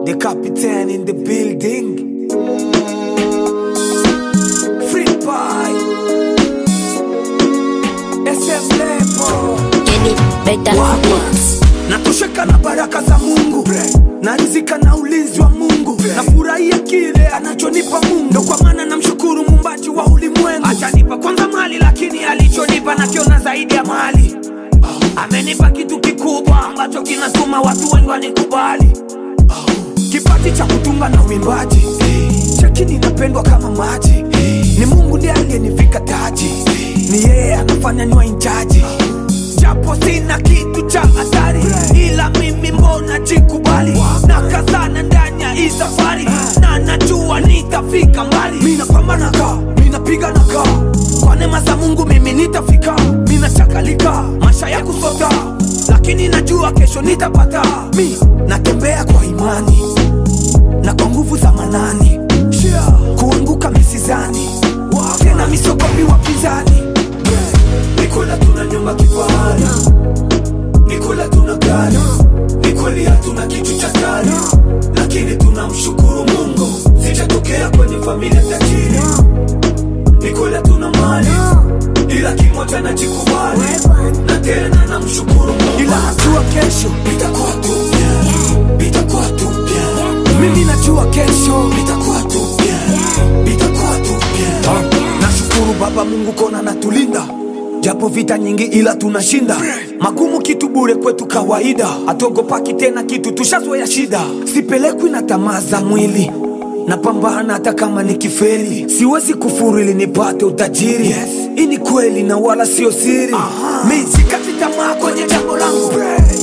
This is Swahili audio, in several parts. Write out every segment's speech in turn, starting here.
The captain in the building. Free pie. SM Lepo. Natosheka na baraka za Mungu, narizika na ulinzi wa Mungu, nafurahia kile anachonipa Mungu. Ndo kwa maana namshukuru Muumbaji wa ulimwengu. Hajanipa kwanza mali, lakini alichonipa nakiona zaidi ya mali. Amenipa kitu kikubwa ambacho kinatuma watu wengi wanikubali. Kipaji cha kutunga na uimbaji, cheki ninapendwa kama maji. Ni Mungu ndiye aliyenivika taji, ni yeye anafanya niwe injaji. Japo sina kitu cha hatari, ila mimi mbona jikubali. Nakazana ndani ya hii safari, na najua nitafika mbali. Mina pambana ka, mina pigana ka, kwa neema za Mungu mimi nitafika. Mina chakalika, maisha ya kusota, lakini najua kesho nitapata. Mi natembea kwa imani, na kwa nguvu za manani. Kuanguka misizani, tena misokopi wapinzani. Nikola tuna nyumba kifahari, Nikola tuna gari, Nikoli hatuna kitu cha kali, lakini tunamshukuru Mungu. Sijatokea kwenye familia tajiri. Nikola tuna mali, ila kimoja najikubali, na tena namshukuru Mungu. Ila najua kesho itakuwa tupya, itakuwa tupya. Mimi najua kesho itakuwa tupya, itakuwa tupya. Nashukuru Baba Mungu kona natulinda, japo vita nyingi ila tunashinda. Magumu kitu bure kwetu kawaida, atogopaki tena kitu tushazoea shida. Sipelekwi na tamaa za mwili, napambana hata kama nikifeli. Siwezi kufuru ili nipate utajiri, hii ni kweli na wala sio siri. Mimi sikati tamaa kwenye jambo langu,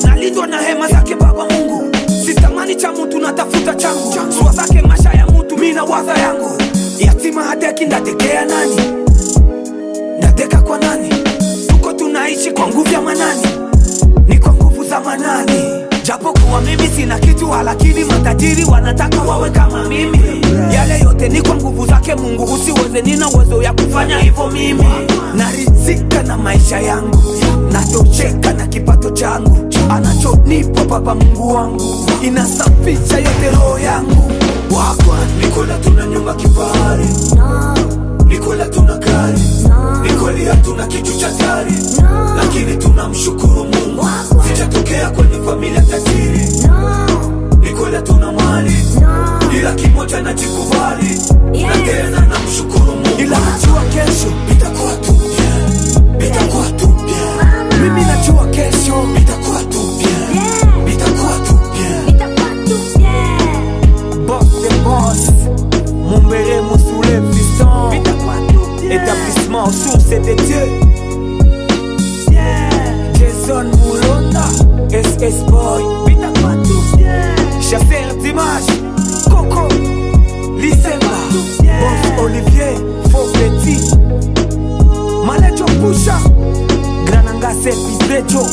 nalindwa na hema zake Baba Mungu. Sitamani cha mtu, natafuta changu. Sua zake maisha ya mtu, mimi na waza yangu. Yatima hadeki ndatekea nani? Ndateka kwa nani? Tuko tunaishi kwa nguvu ya manani, ni kwa nguvu za manani. Japo kuwa mimi sina kitu, lakini matajiri wanataka wawe kama mimi. Yale yote ni kwa nguvu zake Mungu, usiweze nina uwezo ya kufanya hivyo mimi. Narizika na maisha yangu, natosheka na kipato changu. Anachonipa Baba Mungu wangu, inasafisha yote roho yangu. Wakwa Nikola tuna nyumba kifahari, Nikola tuna gari, Nikoli hatuna kitu cha kali, lakini tunamshukuru Mungu. Sijatokea kwenye familia tajiri. Nikola tuna mali, ila kimoja najikubali, na tena namshukuru Mungu. Ila najua kesho itakuwa tupya, itakuwa tupya. Mimi najua kesho itakuwa tupya, itakuwa tupya. Boss the boss, Mumbere Musule Fiston, établissement source de Dieu. Jason Moulonda, SS Boy, chasseur d'images, Coco, Lisemba, Boss Olivier, Faux Petit, Malejo Pusha, Grananga Sepizrejo.